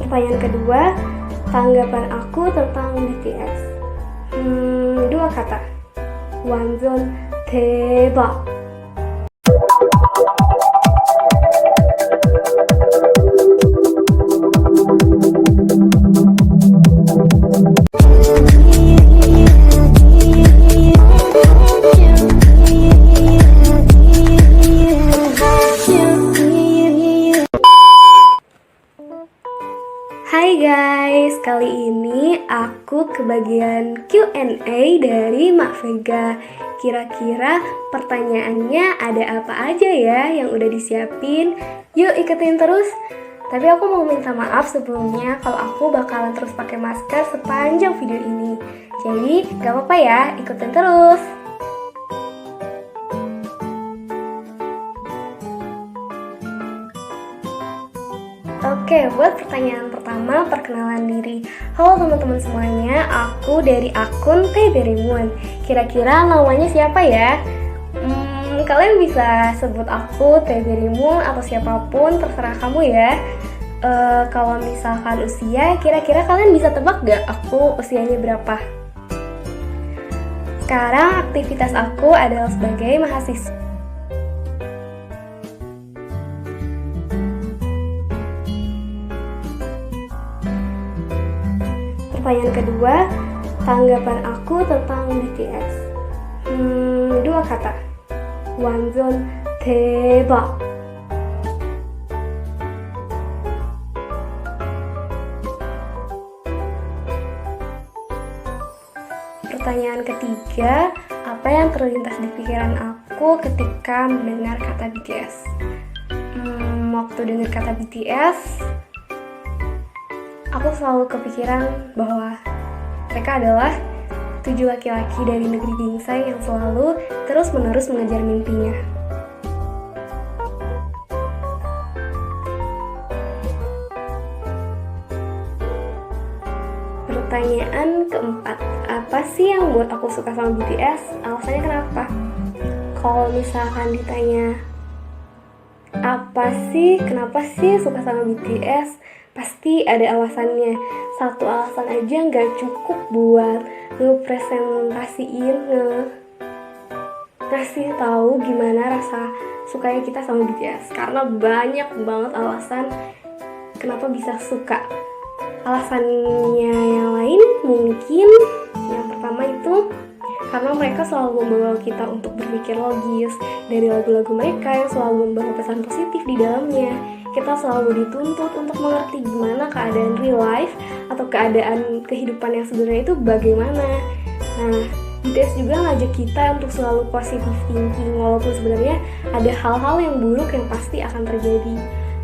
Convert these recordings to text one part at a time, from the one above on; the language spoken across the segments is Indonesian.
Pertanyaan kedua, tanggapan aku tentang BTS. Dua kata. 완전 대박. Hai guys, kali ini aku ke bagian Q&A dari Mak Vega. Kira-kira pertanyaannya ada apa aja ya yang udah disiapin? Yuk ikutin terus. Tapi aku mau minta maaf sebelumnya kalau aku bakalan terus pakai masker sepanjang video ini. Jadi gak apa-apa ya, ikutin terus. Oke, buat pertanyaan pertama, perkenalan diri. Halo teman-teman semuanya, aku dari akun Tberimun. Kira-kira namanya siapa ya? Kalian bisa sebut aku Tberimun atau siapapun, terserah kamu ya. Kalau misalkan usia, kira-kira kalian bisa tebak gak aku usianya berapa? Sekarang aktivitas aku adalah sebagai mahasiswa. Pertanyaan kedua, tanggapan aku tentang BTS. Dua kata. 완전 대박. Pertanyaan ketiga, apa yang terlintas di pikiran aku ketika mendengar kata BTS? Waktu dengar kata BTS, aku selalu kepikiran bahwa mereka adalah 7 laki-laki dari negeri ginseng yang selalu terus-menerus mengejar mimpinya. Pertanyaan keempat, apa sih yang buat aku suka sama BTS? Alasannya kenapa? Kalau misalkan ditanya, kenapa sih suka sama BTS? Pasti ada alasannya. Satu alasan aja nggak cukup buat ngepresentasiin, ngasih tahu gimana rasa sukanya kita sama BTS. Karena banyak banget alasan kenapa bisa suka. Alasannya yang lain mungkin yang pertama itu karena mereka selalu membawa kita untuk berpikir logis. Dari lagu-lagu mereka yang selalu membawa pesan positif di dalamnya, kita selalu dituntut untuk mengerti gimana keadaan real life atau keadaan kehidupan yang sebenarnya itu bagaimana. Nah, BTS juga ngajak kita untuk selalu positive thinking, walaupun sebenarnya ada hal-hal yang buruk yang pasti akan terjadi.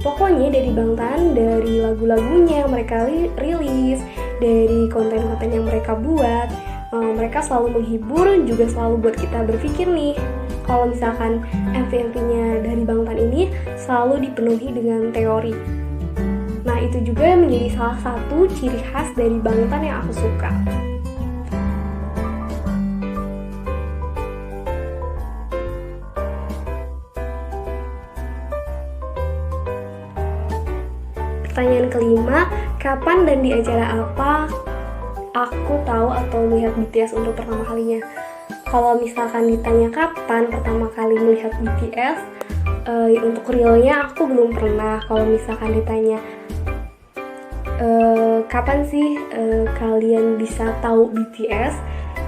Pokoknya dari Bangtan, dari lagu-lagunya yang mereka rilis, dari konten-konten yang mereka buat, mereka selalu menghibur, juga selalu buat kita berpikir nih. Kalau misalkan MV-MV-nya dari Bangtan ini selalu dipenuhi dengan teori. Nah, itu juga menjadi salah satu ciri khas dari Bangtan yang aku suka. Pertanyaan kelima, kapan dan di acara apa aku tahu atau melihat BTS untuk pertama kalinya? Kalau misalkan ditanya kapan pertama kali melihat BTS, untuk realnya aku belum pernah. Kalau misalkan ditanya kapan sih kalian bisa tahu BTS,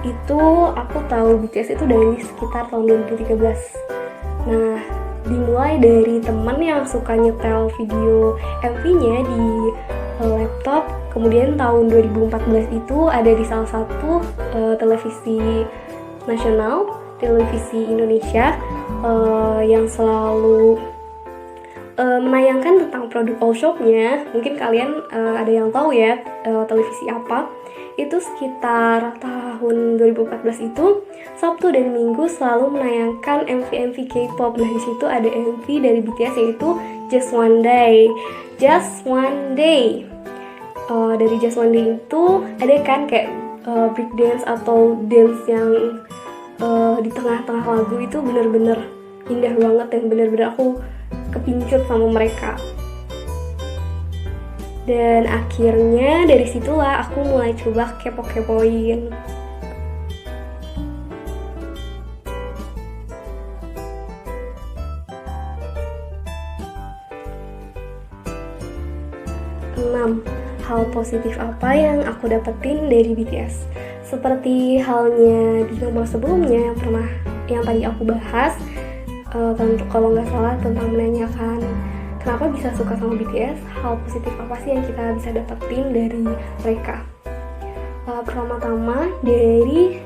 itu aku tahu BTS itu dari sekitar tahun 2013. Nah, dimulai dari teman yang suka nyetel video MV-nya di laptop. Kemudian tahun 2014 itu ada di salah satu televisi nasional, televisi Indonesia, yang selalu menayangkan tentang produk All Shop-nya. Mungkin kalian ada yang tahu ya televisi apa. Itu sekitar tahun 2014 itu Sabtu dan Minggu selalu menayangkan MV-MV K-pop. Nah, di situ ada MV dari BTS yaitu Just One Day. Just One Day. Dari Just One Day itu ada kan kayak break dance atau dance yang di tengah-tengah lagu itu bener-bener indah banget dan bener-bener aku kepincut sama mereka. Dan akhirnya dari situlah aku mulai coba kepo-kepoin. Hal positif apa yang aku dapetin dari BTS? Seperti halnya di nomor sebelumnya yang tadi aku bahas, kalau nggak salah tentang menanyakan kenapa bisa suka sama BTS, hal positif apa sih yang kita bisa dapetin dari mereka? Pertama-tama dari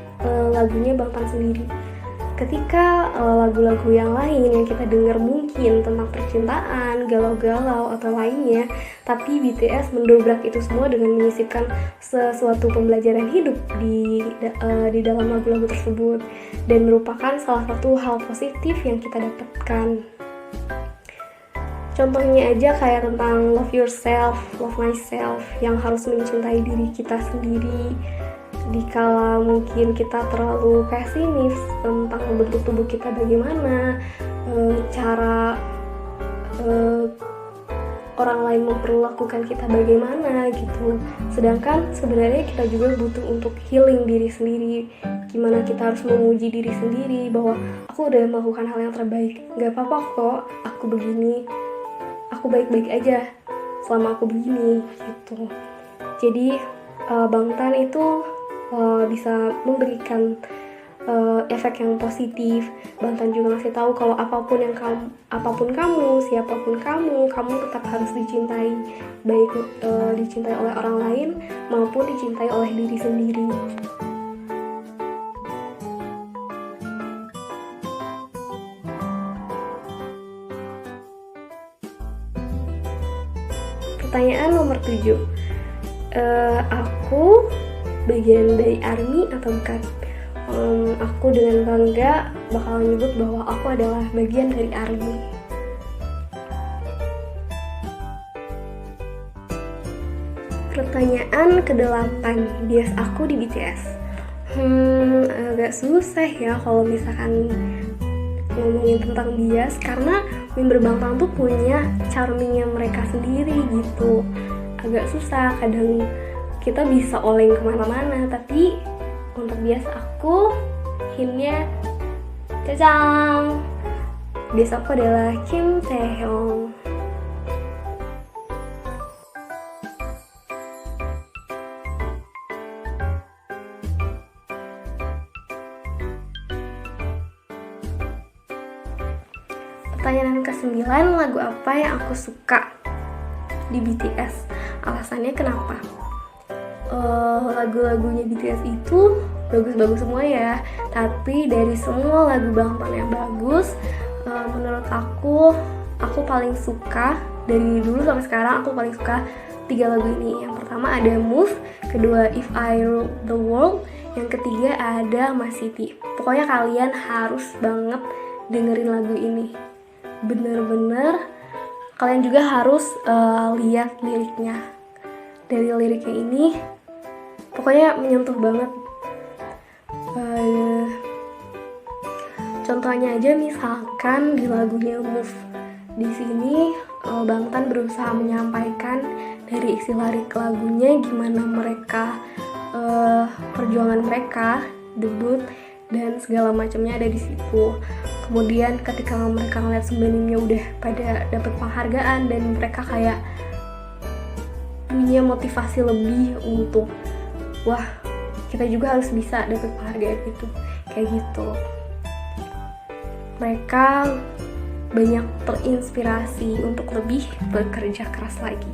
lagunya Bangtan sendiri. Ketika lagu-lagu yang lain yang kita dengar mungkin tentang percintaan, galau-galau atau lainnya, tapi BTS mendobrak itu semua dengan menyisipkan sesuatu pembelajaran hidup di dalam lagu-lagu tersebut, dan merupakan salah satu hal positif yang kita dapatkan. Contohnya aja kayak tentang love yourself, love myself, yang harus mencintai diri kita sendiri. Dikala mungkin kita terlalu pesimis tentang bentuk tubuh kita bagaimana, cara orang lain memperlakukan kita bagaimana gitu. Sedangkan sebenarnya kita juga butuh untuk healing diri sendiri. Gimana kita harus memuji diri sendiri bahwa aku udah melakukan hal yang terbaik. Gak apa-apa kok aku begini, aku baik-baik aja selama aku begini gitu. Jadi Bangtan itu bisa memberikan efek yang positif. Bangtan juga ngasih tahu kalau apapun kamu, siapapun kamu tetap harus dicintai, baik dicintai oleh orang lain maupun dicintai oleh diri sendiri. Pertanyaan nomor 7. Aku bagian dari ARMY atau bukan? Aku dengan bangga bakal nyebut bahwa aku adalah bagian dari ARMY. Pertanyaan ke-8, bias aku di BTS. Agak susah ya kalau misalkan ngomongin tentang bias, karena member Bangtan tuh punya charmingnya mereka sendiri gitu. Agak susah, kadang kita bisa oleng kemana-mana, tapi untuk bias aku hintnya cacang. Bias aku adalah Kim Taehyung. Pertanyaan ke-9, lagu apa yang aku suka di BTS? Alasannya kenapa? Lagu-lagunya BTS itu bagus-bagus semua ya, tapi dari semua lagu Bangtan yang bagus, menurut aku paling suka dari dulu sampai sekarang, aku paling suka 3 lagu ini. Yang pertama ada Move, kedua If I Rule the World, yang ketiga ada My City. Pokoknya kalian harus banget dengerin lagu ini, bener-bener kalian juga harus lihat liriknya. Dari liriknya ini pokoknya menyentuh banget. Contohnya aja misalkan di lagunya Move. Di sini Bangtan berusaha menyampaikan dari isi lirik lagunya gimana mereka perjuangan mereka debut dan segala macamnya ada di situ. Kemudian ketika mereka ngeliat sembanimnya udah pada dapet penghargaan dan mereka kayak punya motivasi lebih untuk wah, kita juga harus bisa dapet penghargaan itu, kayak gitu. Mereka banyak terinspirasi untuk lebih bekerja keras lagi.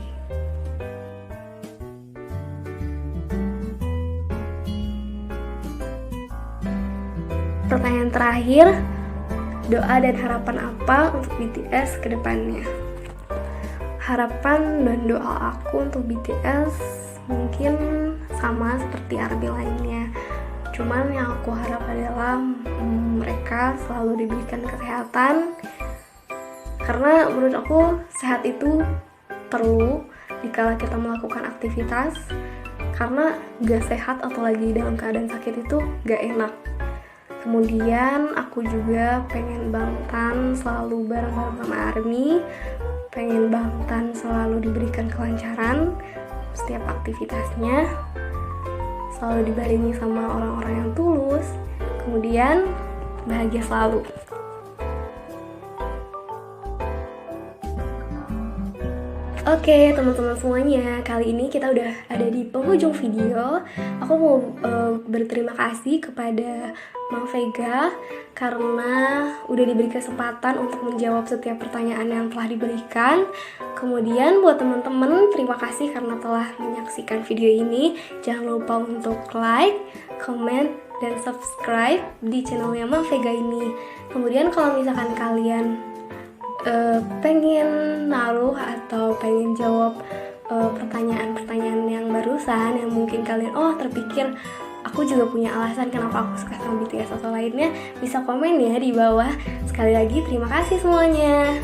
Pertanyaan terakhir, doa dan harapan apa untuk BTS ke depannya? Harapan dan doa aku untuk BTS mungkin sama seperti ARMY lainnya. Cuman yang aku harap adalah mereka selalu diberikan kesehatan, karena menurut aku sehat itu perlu dikala kita melakukan aktivitas, karena gak sehat atau lagi dalam keadaan sakit itu gak enak. Kemudian aku juga pengen Bangtan selalu bareng-bareng sama ARMY, pengen Bangtan selalu diberikan kelancaran setiap aktivitasnya, selalu dibarengi sama orang-orang yang tulus, kemudian bahagia selalu. Oke teman-teman semuanya, kali ini kita udah ada di penghujung video. Aku mau berterima kasih kepada Mang Vega karena udah diberi kesempatan untuk menjawab setiap pertanyaan yang telah diberikan. Kemudian buat teman-teman, terima kasih karena telah menyaksikan video ini. Jangan lupa untuk like, comment, dan subscribe di channelnya Mang Vega ini. Kemudian kalau misalkan kalian pengen naruh atau pengen jawab pertanyaan-pertanyaan yang barusan yang mungkin kalian terpikir aku juga punya alasan kenapa aku suka sama BTS atau lainnya, bisa komen ya di bawah. Sekali lagi terima kasih semuanya.